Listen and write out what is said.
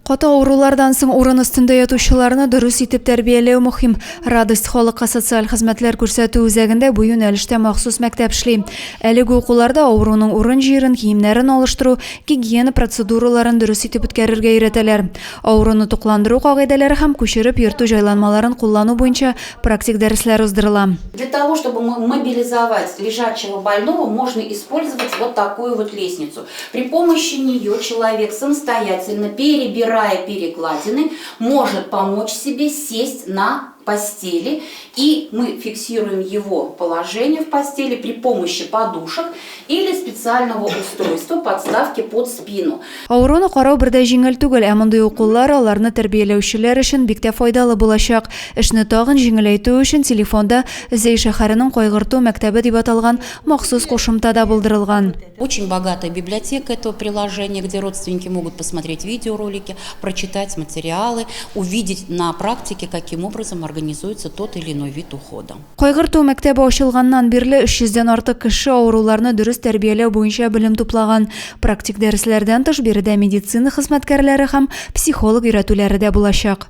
Каты аурулардан соң урын өстендә ятучыларны дөрес итеп тәрбияләү мөһим. Радость халыкка социаль хезмәтләр күрсәтү үзәгендә бу юнәлештә махсус мәктәп эшли. Әлеге укуларда авыруның урын җирен, киемнәрен алыштыру, гигиена процедураларын дөрес итеп үткәрергә өйрәтәләр. Авыруны тукландыру кагыйдәләре һәм күчереп йөртү җайланмаларын куллану буенча практик дәресләр уздырыла. Для того, чтобы мобилизовать лежачего больного, можно использовать вот такую вот лестницу. При помощи нее человек самостоятельно, перебирая перекладины, может помочь себе сесть на постели, и мы фиксируем его положение в постели при помощи подушек или специального устройства подставки под спину. Ауруны карау бердә җиңел түгел, ә мондый укуллар аларны тәрбияләүчеләр өчен бик тә файдалы булачак. Эшне тагын җиңеләйтү өчен телефонда Зәй шәһәренең кайгырту мәктәбе дип аталган махсус кушымтада булдырылган. Очень богатая библиотека этого приложения, где родственники могут посмотреть видеоролики, прочитать материалы, увидеть на практике, каким образом организуется тот или иной вид ухода. Кайгырту мәктәбе ачылганнан бирле 300-дән артык кеше авыруларны дөрес тәрбияләү буенча белем туплаган. Практик дәресләрдән тыш биредә медицина хезмәткәрләре һәм психолог өйрәтүләре дә булачак.